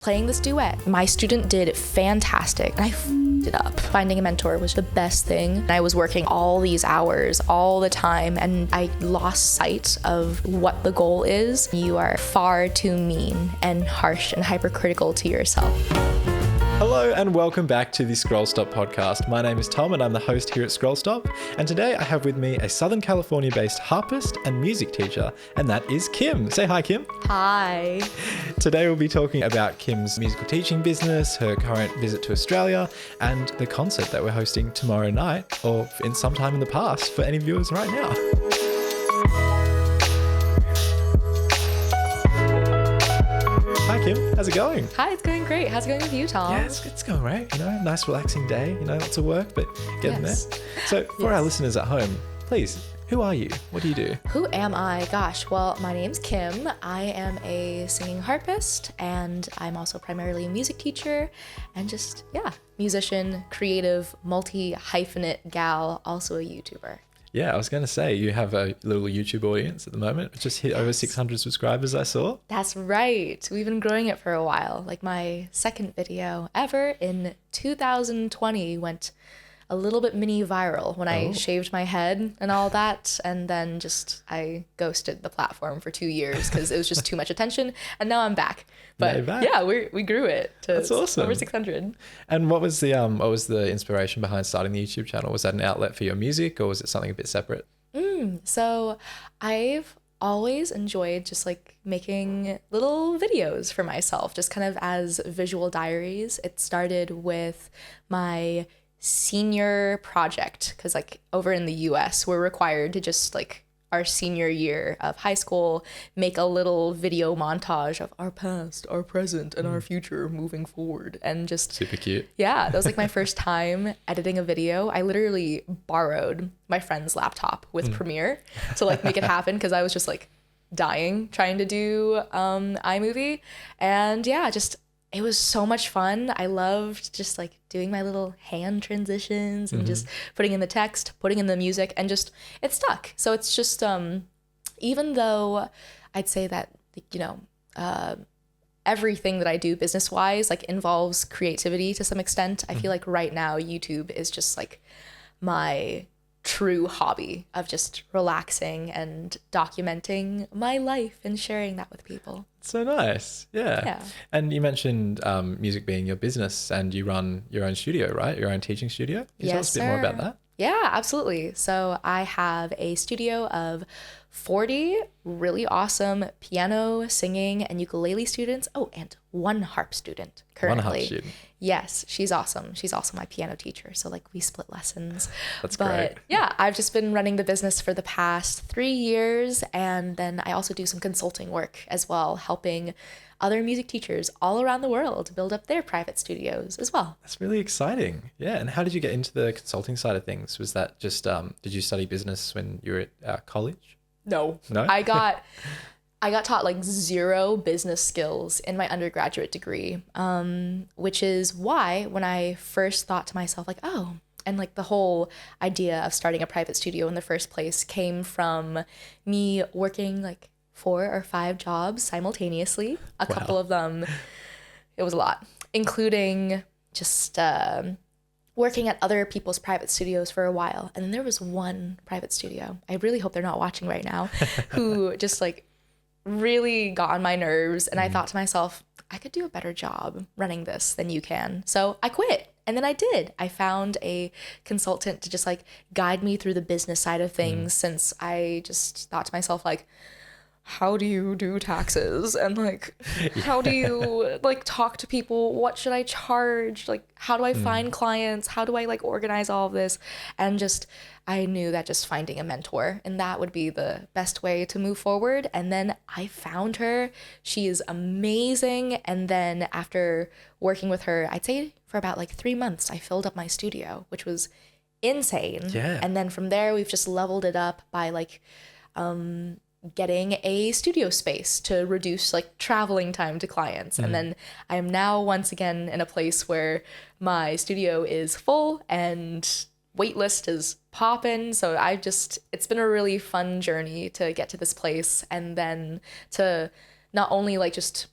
playing this duet. My student did fantastic, and I f***ed it up. Finding a mentor was the best thing. I was working all these hours all the time, and I lost sight of what the goal is. You are far too mean and harsh and hypercritical to yourself. Hello and welcome back to the Scroll Stop podcast. My name is Tom and I'm the host here at Scroll Stop. And today I have with me a Southern California-based harpist and music teacher, and that is Kim. Say hi, Kim. Hi. Today we'll be talking about Kim's musical teaching business, her current visit to Australia, and the concert that we're hosting tomorrow night, or in some time in the past for any viewers right now. Hi Kim, how's it going? Hi, it's going great. How's it going with you, Tom? Yeah, it's going great. Nice relaxing day. Lots of work, but getting there. So for our listeners at home, please, who are you? What do you do? Who am I? Gosh, well, my name's Kim. I am a singing harpist, and I'm also primarily a music teacher, and musician, creative, multi-hyphenate gal, also a YouTuber. Yeah, I was going to say, you have a little YouTube audience at the moment. It just hit over 600 subscribers, I saw. That's right. We've been growing it for a while. Like my second video ever in 2020 went a little bit mini viral when I shaved my head and all that. And then I ghosted the platform for 2 years because it was just too much attention. And now I'm back. But yeah, we grew it to That's awesome. Over 600. And what was the inspiration behind starting the YouTube channel? Was that an outlet for your music, or was it something a bit separate? So I've always enjoyed just like making little videos for myself, just kind of as visual diaries. It started with my senior project, because like over in the US we're required to just like our senior year of high school make a little video montage of our past, our present, and our future moving forward. And just super cute. Yeah, that was like my first time editing a video. I literally borrowed my friend's laptop with Premiere to like make it happen, because I was just like dying trying to do iMovie. And yeah, it was so much fun. I loved just like doing my little hand transitions and just putting in the text, putting in the music, and just it stuck. So it's just even though I'd say that everything that I do business wise like involves creativity to some extent, I feel like right now YouTube is just like my true hobby of just relaxing and documenting my life and sharing that with people. So nice. Yeah. And you mentioned music being your business, and you run your own studio, right? Your own teaching studio. Can you tell us a bit more about that? Yeah, absolutely. So I have a studio of 40 really awesome piano, singing, and ukulele students. Oh, and one harp student currently. One harp student. Yes, she's awesome. She's also my piano teacher. So like we split lessons. That's great. Yeah, I've just been running the business for the past 3 years. And then I also do some consulting work as well, helping other music teachers all around the world build up their private studios as well. That's really exciting. Yeah. And how did you get into the consulting side of things? Was that just, did you study business when you were at college? No. I got taught like zero business skills in my undergraduate degree, which is why when I first thought to myself like, and like the whole idea of starting a private studio in the first place came from me working like 4 or 5 jobs simultaneously. A couple of them, it was a lot, including just working at other people's private studios for a while. And then there was one private studio, I really hope they're not watching right now, who just like really got on my nerves. And I thought to myself, I could do a better job running this than you can. So I quit. And then I did. I found a consultant to just like guide me through the business side of things, since I just thought to myself like, how do you do taxes? And like, how do you like talk to people? What should I charge? Like, how do I find clients? How do I like organize all of this? And just, I knew that just finding a mentor, and that would be the best way to move forward. And then I found her. She is amazing. And then after working with her, I'd say for about like 3 months, I filled up my studio, which was insane. Yeah. And then from there, we've just leveled it up by like, getting a studio space to reduce like traveling time to clients. And then I am now once again in a place where my studio is full and waitlist is popping. So it's been a really fun journey to get to this place, and then to not only like just,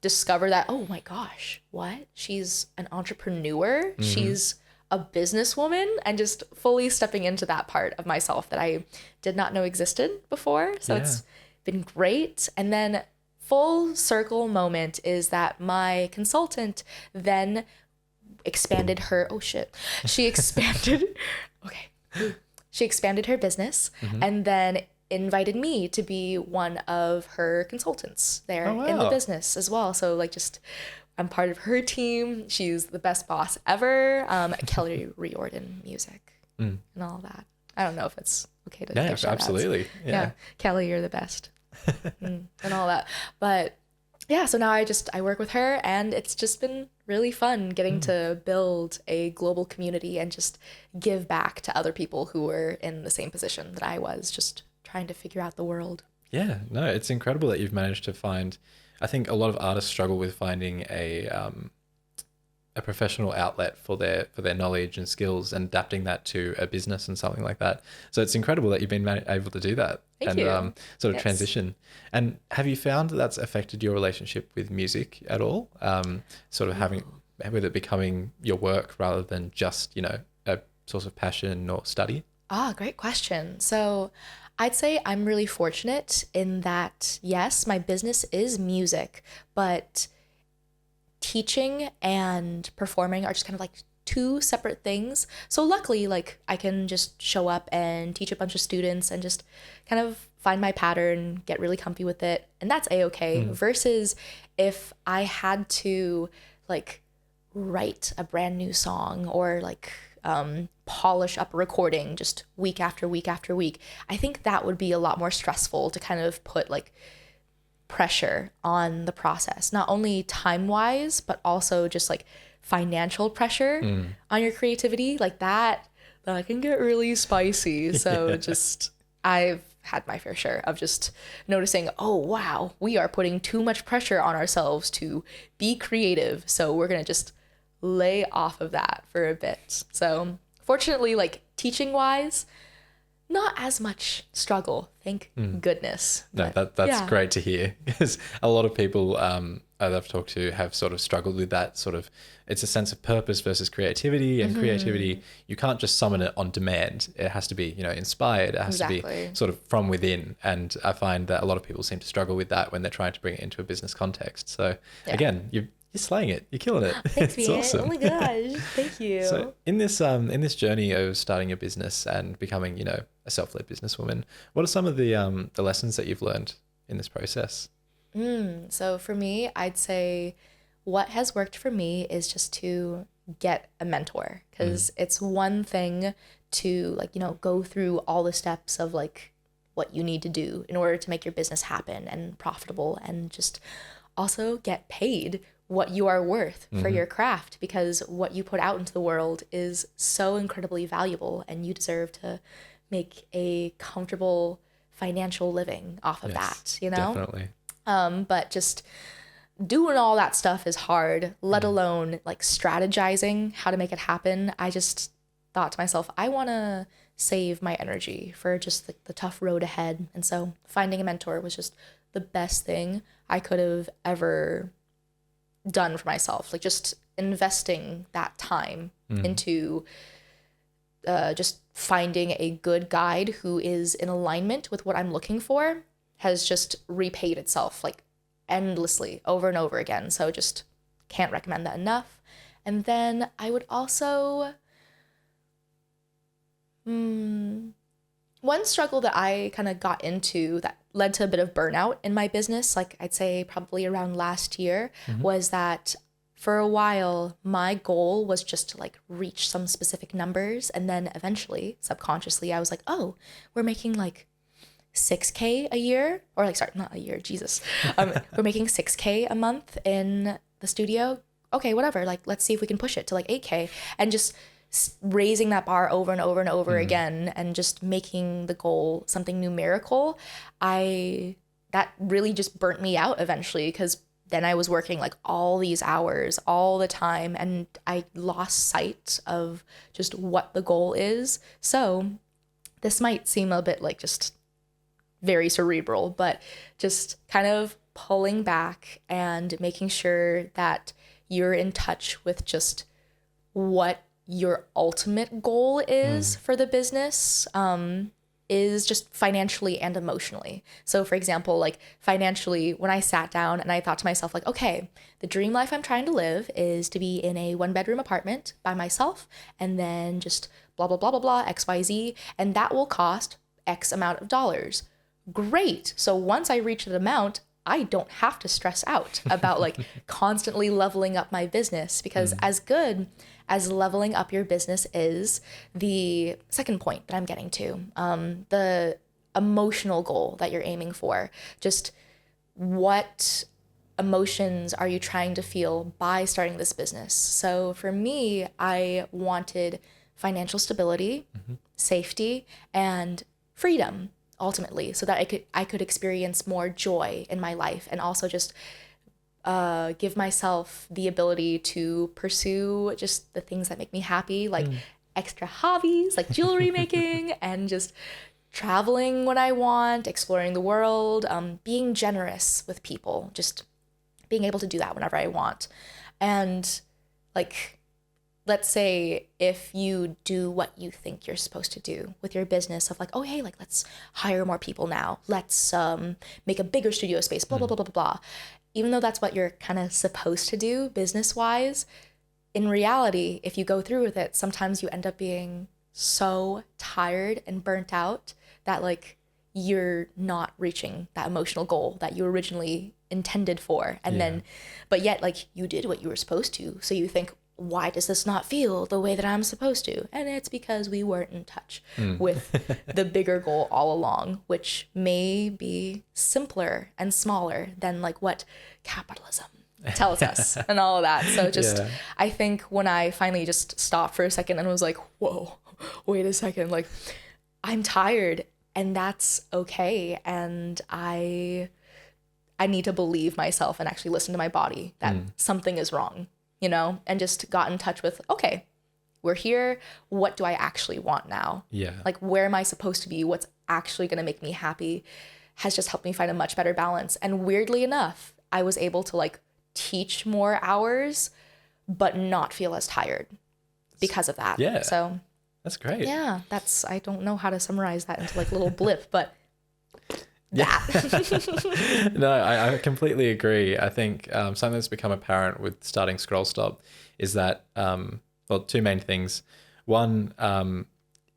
discover that, oh my gosh, what? She's an entrepreneur. She's a businesswoman, and just fully stepping into that part of myself that I did not know existed before. So it's been great. And then full circle moment is that my consultant then expanded her, she expanded, she expanded her business and then invited me to be one of her consultants there in the business as well. So like just I'm part of her team. She's the best boss ever. Kelly Riordan music and all that. I don't know if it's okay to give shout absolutely. outs. Yeah. Kelly, you're the best. And all that. But yeah, so now I work with her, and it's just been really fun getting to build a global community and just give back to other people who were in the same position that I was, just trying to figure out the world. Yeah, no, it's incredible that you've managed to find. I think a lot of artists struggle with finding a professional outlet for their knowledge and skills and adapting that to a business and something like that. So it's incredible that you've been able to do that. Thank you. Sort of transition. And have you found that that's affected your relationship with music at all? Sort of having, with it becoming your work rather than just, a source of passion or study? Great question. So I'd say I'm really fortunate in that, yes, my business is music, but teaching and performing are just kind of like two separate things. So luckily, like I can just show up and teach a bunch of students and just kind of find my pattern, get really comfy with it, and that's a-okay. Versus if I had to like write a brand new song or like polish up a recording just week after week after week, I think that would be a lot more stressful to kind of put like pressure on the process, not only time-wise, but also just like financial pressure on your creativity. Like that can get really spicy. So just, I've had my fair share of just noticing, oh wow, we are putting too much pressure on ourselves to be creative. So we're going to just lay off of that for a bit. So fortunately, like teaching wise, not as much struggle, thank goodness. No, that's great to hear, because a lot of people that I've talked to have sort of struggled with that sort of, it's a sense of purpose versus creativity, and creativity, you can't just summon it on demand. It has to be, inspired. It has to be sort of from within. And I find that a lot of people seem to struggle with that when they're trying to bring it into a business context. So again, you're slaying it. You're killing it. Thanks, It's man. awesome. Oh my gosh. Thank you. So in this journey of starting a business and becoming, a self-led businesswoman, what are some of the lessons that you've learned in this process? So for me, I'd say what has worked for me is just to get a mentor, because it's one thing to like, go through all the steps of like what you need to do in order to make your business happen and profitable, and just also get paid what you are worth for your craft, because what you put out into the world is so incredibly valuable, and you deserve to make a comfortable financial living off of that, Definitely. But just doing all that stuff is hard, let alone like strategizing how to make it happen. I just thought to myself, I want to save my energy for just the tough road ahead. And so finding a mentor was just the best thing I could have ever done for myself. Like just investing that time into just finding a good guide who is in alignment with what I'm looking for has just repaid itself like endlessly over and over again. So just can't recommend that enough. And then I would also, one struggle that I kind of got into that led to a bit of burnout in my business, like I'd say probably around last year, was that for a while, my goal was just to like reach some specific numbers. And then eventually, subconsciously, I was like, oh, we're making like 6K a year, or like, sorry, not a year, Jesus. We're making 6K a month in the studio. Okay, whatever. Like, let's see if we can push it to like 8K, and just raising that bar over and over and over again, and just making the goal something numerical. That really just burnt me out eventually, because then I was working like all these hours all the time, and I lost sight of just what the goal is. So this might seem a bit like just very cerebral, but just kind of pulling back and making sure that you're in touch with just what your ultimate goal is for the business, is just financially and emotionally. So for example, like financially, when I sat down and I thought to myself, like, okay, the dream life I'm trying to live is to be in a 1-bedroom apartment by myself, and then just blah, blah, blah, blah, blah, XYZ, and that will cost X amount of dollars. Great. So once I reach that amount, I don't have to stress out about like constantly leveling up my business, because as good as leveling up your business is, the second point that I'm getting to, the emotional goal that you're aiming for, just what emotions are you trying to feel by starting this business? So for me, I wanted financial stability, safety, and freedom ultimately, so that I could experience more joy in my life, and also just give myself the ability to pursue just the things that make me happy, like extra hobbies like jewelry making and just traveling when I want, exploring the world, being generous with people, just being able to do that whenever I want. And like, let's say if you do what you think you're supposed to do with your business of like, oh, hey, like, let's hire more people now. Let's make a bigger studio space, blah, blah, blah, blah, blah, blah. Even though that's what you're kind of supposed to do business-wise, in reality, if you go through with it, sometimes you end up being so tired and burnt out that like you're not reaching that emotional goal that you originally intended for. And then, but yet like you did what you were supposed to. So you think, why does this not feel the way that I'm supposed to? And it's because we weren't in touch with the bigger goal all along, which may be simpler and smaller than like what capitalism tells us and all of that. So just, I think when I finally just stopped for a second and was like, whoa, wait a second, like I'm tired and that's okay. And I need to believe myself and actually listen to my body that something is wrong. You know, and just got in touch with, okay, we're here. What do I actually want now? Yeah. Like, where am I supposed to be? What's actually going to make me happy has just helped me find a much better balance. And weirdly enough, I was able to like teach more hours, but not feel as tired because of that. Yeah. So that's great. Yeah. I don't know how to summarize that into like a little blip, but Yeah. No, I completely agree. I think something that's become apparent with starting Scroll Stop is that, well, two main things. One,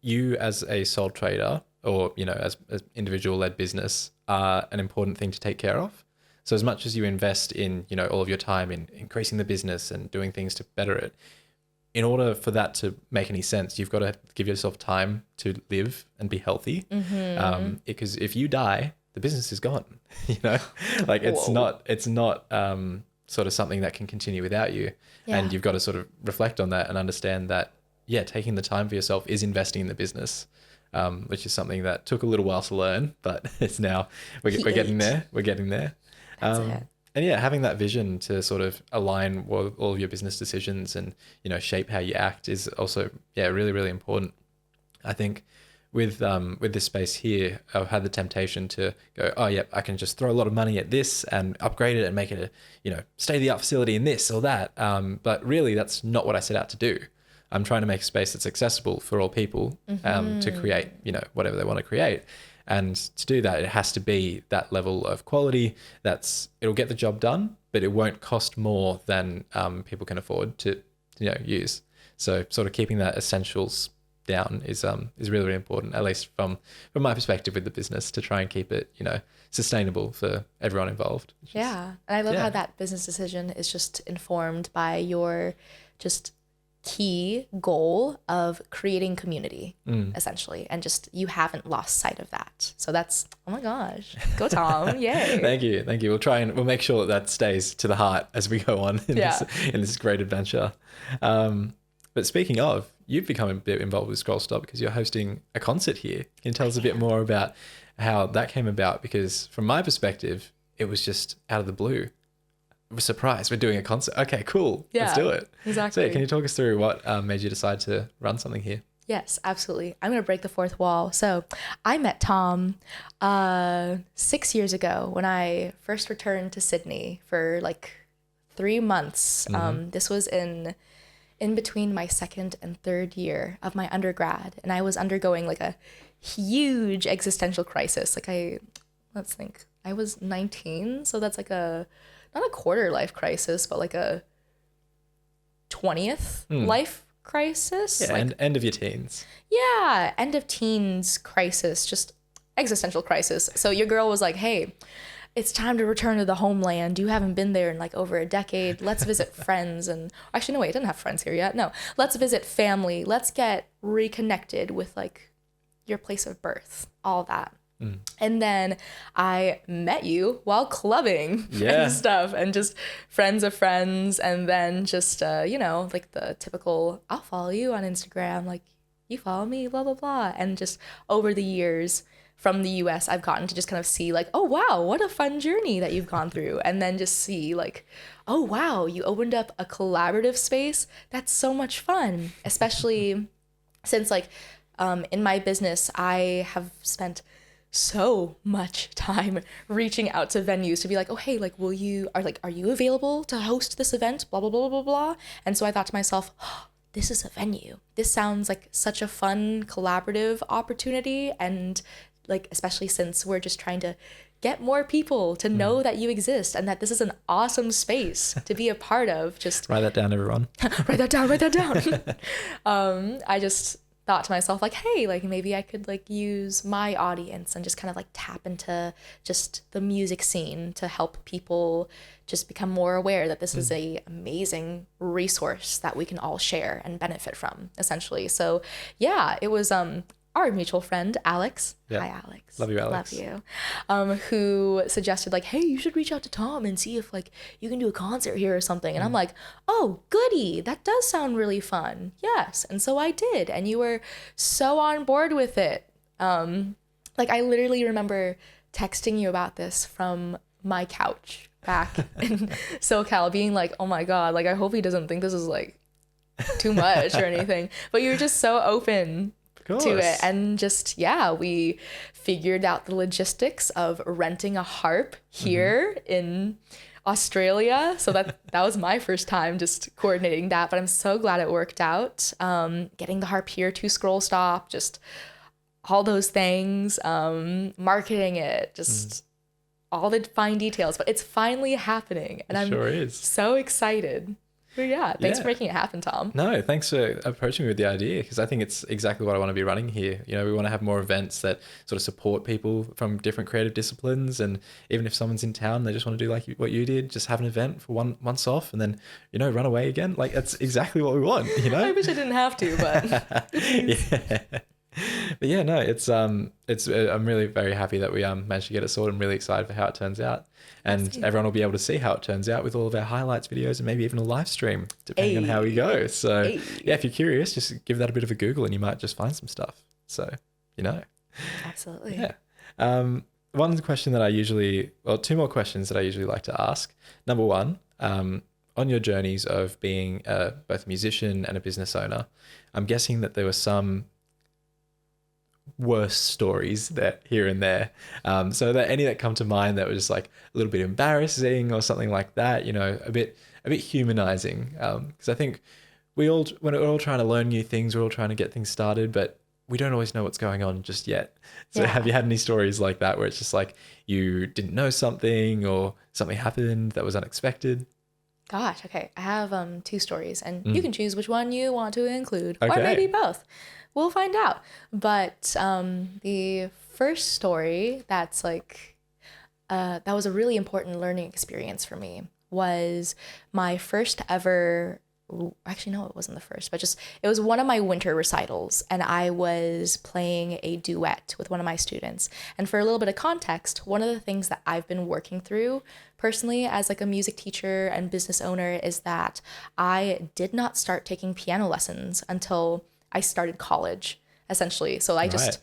you as a sole trader or, you know, as individual-led business are an important thing to take care of. So as much as you invest in, you know, all of your time in increasing the business and doing things to better it, in order for that to make any sense, you've got to give yourself time to live and be healthy. Because if you die, the business is gone, you know, like it's not sort of something that can continue without you. Yeah. And you've got to sort of reflect on that and understand that, yeah, taking the time for yourself is investing in the business, which is something that took a little while to learn, but it's now, we're getting there. We're getting there. That's it. And yeah, having that vision to sort of align all of your business decisions and, you know, shape how you act is also, yeah, really, really important. I think with this space here, I've had the temptation to go, oh yeah, I can just throw a lot of money at this and upgrade it and make it a, you know, state-of-the-art facility in this or that. But really, that's not what I set out to do. I'm trying to make a space that's accessible for all people to create, you know, whatever they want to create. And to do that, it has to be that level of quality it'll get the job done, but it won't cost more than people can afford to, you know, use. So sort of keeping that essentials down is really, really important, at least from my perspective with the business, to try and keep it, you know, sustainable for everyone involved. Yeah. And I love how that business decision is just informed by your just key goal of creating community, essentially, and just you haven't lost sight of that. So that's, oh my gosh, go Tom. Yay. Thank you we'll make sure that stays to the heart as we go on in this great adventure. But speaking of, you've become a bit involved with Scroll Stop because you're hosting a concert here. Can you tell us a bit more about how that came about? Because from my perspective, it was just out of the blue. We're surprised we're doing a concert. Okay, cool. Yeah, let's do it. Exactly. So can you talk us through what made you decide to run something here? Yes, absolutely. I'm going to break the fourth wall. So I met Tom 6 years ago when I first returned to Sydney for like 3 months. This was in between my second and third year of my undergrad. And I was undergoing like a huge existential crisis. Let's think, I was 19. So that's like not a quarter life crisis, but like a 20th life crisis. Yeah, and end of your teens. Yeah, end of teens crisis, just existential crisis. So your girl was like, hey, it's time to return to the homeland. You haven't been there in like over a decade. Let's visit friends. And actually, no, wait, I didn't have friends here yet. No, let's visit family. Let's get reconnected with like your place of birth, all that. And then I met you while clubbing and stuff, and just friends of friends. And then just, like the typical, I'll follow you on Instagram, like you follow me, blah, blah, blah. And just over the years from the US, I've gotten to just kind of see like, oh, wow, what a fun journey that you've gone through. And then just see like, oh, wow, you opened up a collaborative space. That's so much fun, especially since like in my business, I have spent so much time reaching out to venues to be like, oh, hey, like, are you available to host this event? Blah, blah, blah, blah, blah. And so I thought to myself, oh, this is a venue. This sounds like such a fun collaborative opportunity. And like, especially since we're just trying to get more people to know that you exist and that this is an awesome space to be a part of. Just write that down, everyone. write that down. I just thought to myself like, hey, like maybe I could like use my audience and just kind of like tap into just the music scene to help people just become more aware that this is a amazing resource that we can all share and benefit from, essentially. So yeah, it was our mutual friend Alex. Hi Alex. Love you, Alex. Love you. Who suggested like, hey, you should reach out to Tom and see if like you can do a concert here or something. And I'm like, oh, goody, that does sound really fun. Yes. And so I did, and you were so on board with it. Like I literally remember texting you about this from my couch back in SoCal, being like, oh my God, like I hope he doesn't think this is like too much or anything. But you were just so open to it, and just we figured out the logistics of renting a harp here in Australia. So that was my first time just coordinating that, but I'm so glad it worked out. Getting the harp here to Scroll Stop, just all those things, marketing it, just all the fine details, but it's finally happening, and I'm so excited. But thanks for making it happen, Tom. No, thanks for approaching me with the idea, because I think it's exactly what I want to be running here. You know, we want to have more events that sort of support people from different creative disciplines, and even if someone's in town, they just want to do like what you did, just have an event for 1 month off and then, run away again. Like that's exactly what we want, I wish I didn't have to, but But yeah, no, it's I'm really very happy that we managed to get it sorted. I'm really excited for how it turns out, and everyone will be able to see how it turns out with all of our highlights videos and maybe even a live stream depending on how we go. So yeah, if you're curious, just give that a bit of a Google and you might just find some stuff. So absolutely. Yeah. One question that two more questions that I usually like to ask. Number one, on your journeys of being both a musician and a business owner, I'm guessing that there were some worse stories that here and there. So are there any that come to mind that were just like a little bit embarrassing or something like that, a bit humanizing? Because I think when we're all trying to learn new things, we're all trying to get things started, but we don't always know what's going on just yet. So have you had any stories like that where it's just like you didn't know something or something happened that was unexpected? Gosh, okay. I have 2 stories, and you can choose which one you want to include, or maybe both. We'll find out. But the first story that's like, that was a really important learning experience for me was my first ever, actually, no, it wasn't the first, but just, it was one of my winter recitals, and I was playing a duet with one of my students. And for a little bit of context, one of the things that I've been working through personally as like a music teacher and business owner is that I did not start taking piano lessons until I started college, essentially. So I just,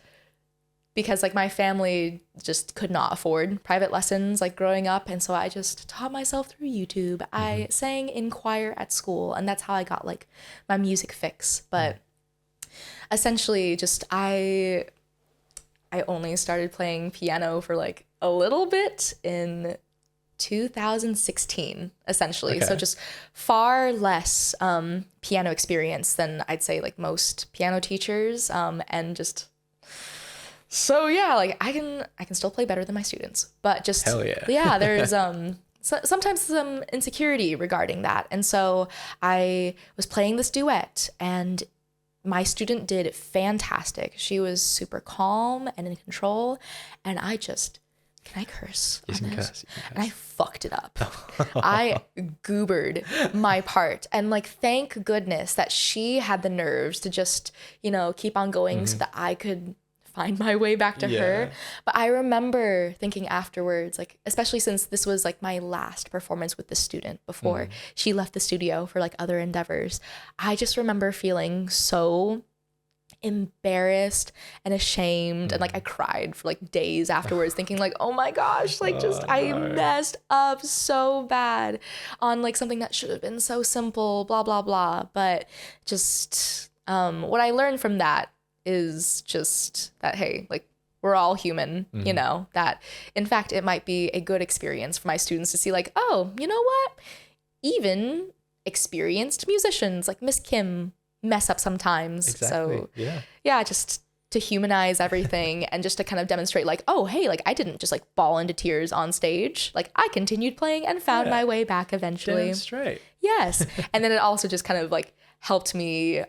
because like my family just could not afford private lessons like growing up. And so I just taught myself through YouTube. I sang in choir at school, and that's how I got like my music fix. But Essentially, just I only started playing piano for like a little bit in 2016, essentially. Okay. So just far less piano experience than I'd say like most piano teachers. And just so yeah, like I can still play better than my students, but just Hell yeah. yeah, there's sometimes some insecurity regarding that. And so I was playing this duet and my student did fantastic. She was super calm and in control. And I just, can I curse? You on can this? curse. You can curse. And I fucked it up. I goobered my part. And like, thank goodness that she had the nerves to just, keep on going so that I could find my way back to her. But I remember thinking afterwards, like, especially since this was like my last performance with the student before she left the studio for like other endeavors, I just remember feeling so embarrassed and ashamed and like I cried for like days afterwards thinking like, oh my gosh, like I messed up so bad on like something that should have been so simple, blah blah blah. But just what I learned from that is just that, hey, like we're all human, that in fact it might be a good experience for my students to see like, oh, you know what, even experienced musicians like Miss Kim mess up sometimes. Exactly. So yeah, just to humanize everything and just to kind of demonstrate like, oh, hey, like I didn't just like bawl into tears on stage. Like I continued playing and found my way back eventually. Damn straight. Yes. And then it also just kind of like helped me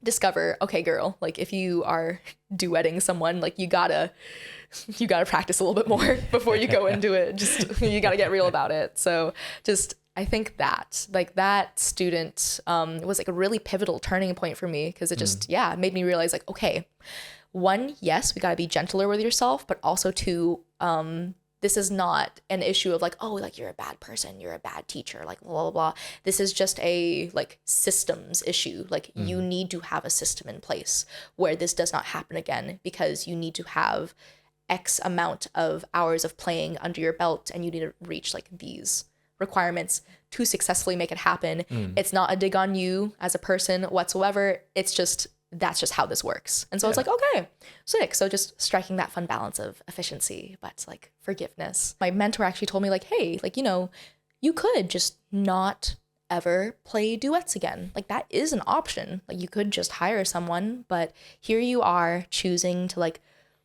discover, okay, girl, like if you are duetting someone, like you gotta practice a little bit more before you go into it. Just you gotta get real about it. So just I think that like that student was like a really pivotal turning point for me because it just made me realize like, okay, one, yes, we gotta be gentler with yourself, but also two, this is not an issue of like, oh, like you're a bad person, you're a bad teacher, like blah, blah, blah. This is just a like systems issue. Like you need to have a system in place where this does not happen again because you need to have X amount of hours of playing under your belt and you need to reach like these requirements to successfully make it happen. It's not a dig on you as a person whatsoever. It's just that's just how this works. And so it's like, okay, sick. So just striking that fun balance of efficiency, but like forgiveness. My mentor actually told me like, hey, like, you could just not ever play duets again. Like that is an option. Like you could just hire someone, but here you are choosing to like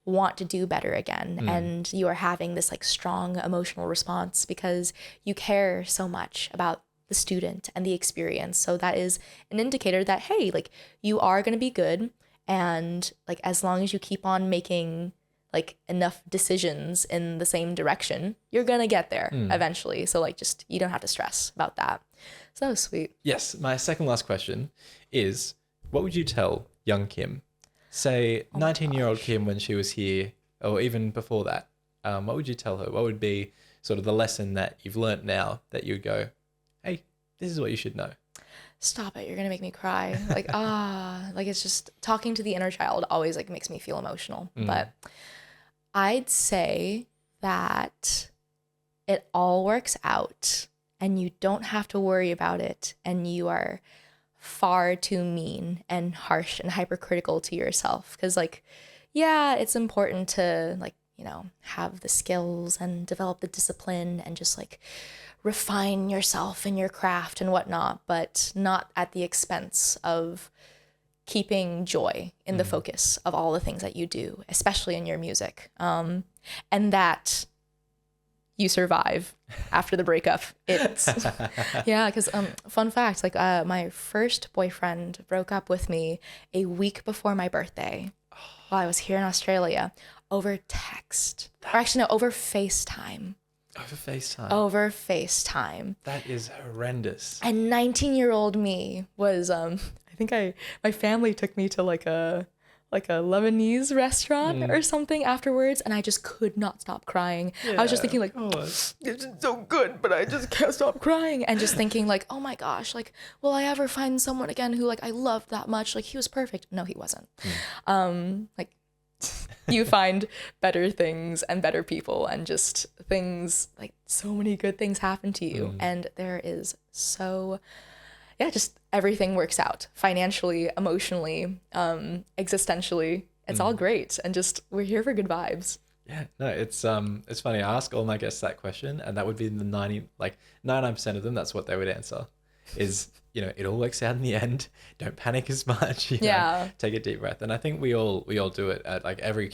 want to do better again. And you are having this like strong emotional response because you care so much about the student and the experience. So that is an indicator that, hey, like you are going to be good. And like, as long as you keep on making like enough decisions in the same direction, you're going to get there eventually. So like, just, you don't have to stress about that. So that was sweet. Yes. My second last question is, what would you tell young Kim, say 19-year-old Kim when she was here, or even before that? What would you tell her? What would be sort of the lesson that you've learned now that you go, hey, this is what you should know? Stop it. You're going to make me cry. Like, like it's just talking to the inner child always like makes me feel emotional. But I'd say that it all works out and you don't have to worry about it. And you are far too mean and harsh and hypercritical to yourself. Because like, yeah, it's important to like, have the skills and develop the discipline and just like refine yourself in your craft and whatnot, but not at the expense of keeping joy in the focus of all the things that you do, especially in your music. And that you survive after the breakup. It's because fun fact, like my first boyfriend broke up with me a week before my birthday while I was here in Australia over text, or actually no, over FaceTime. Over FaceTime. That is horrendous. And 19-year-old me was my family took me to like a Lebanese restaurant or something afterwards, and I just could not stop crying. I was just thinking like, this is so good, but I just can't stop crying, and just thinking like, oh my gosh, like, will I ever find someone again who like I loved that much? Like he was perfect. No, he wasn't. Like you find better things and better people and just things, like so many good things happen to you. And there is so, yeah, just everything works out financially, emotionally, existentially. It's all great. And just, we're here for good vibes. Yeah, no, it's funny. I ask all my guests that question, and that would be the 99% of them. That's what they would answer, is, you know, it all works out in the end. Don't panic as much. You know, take a deep breath. And I think we all do it at like every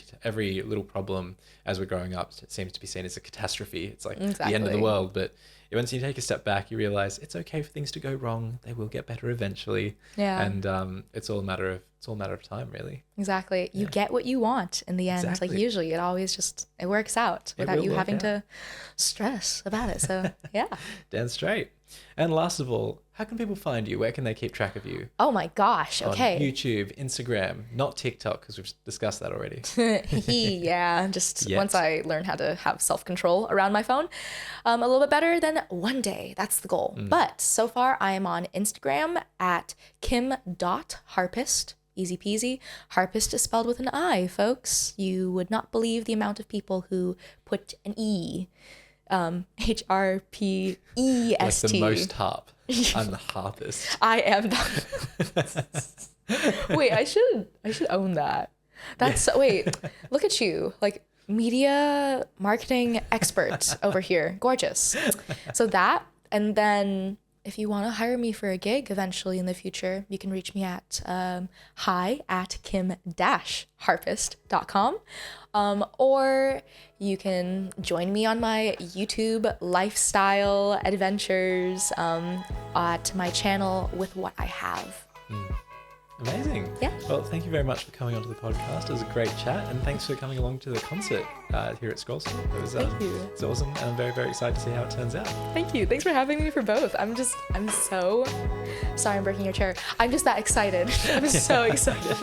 little problem as we're growing up. It seems to be seen as a catastrophe. It's like the end of the world. But once you take a step back, you realize it's okay for things to go wrong. They will get better eventually. Yeah. And it's all a matter of time, really. Exactly. You get what you want in the end. Exactly. Like usually it always just, it works out without you having to stress about it. So yeah. Damn straight. And last of all, how can people find you? Where can they keep track of you? Oh my gosh. Okay. On YouTube, Instagram, not TikTok, because we've discussed that already. Yeah. Just once I learn how to have self-control around my phone a little bit better, then one day that's the goal. But so far I am on Instagram at kim.harpist. Easy peasy. Harpist is spelled with an I, folks. You would not believe the amount of people who put an E. Harpest. Like the most harp. I'm the harpist. I am the Wait, I should own that. That's wait, look at you. Like media marketing expert over here. Gorgeous. So that, and then if you want to hire me for a gig eventually in the future, you can reach me at hi@kim-harpist.com. Or you can join me on my YouTube lifestyle adventures at my channel with what I have. Amazing. Yeah. Well, thank you very much for coming onto the podcast. It was a great chat, and thanks for coming along to the concert here at Scroll Stop. Thank you. It's awesome, and I'm very, very excited to see how it turns out. Thank you. Thanks for having me for both. I'm so sorry I'm breaking your chair. I'm just that excited. I'm so excited.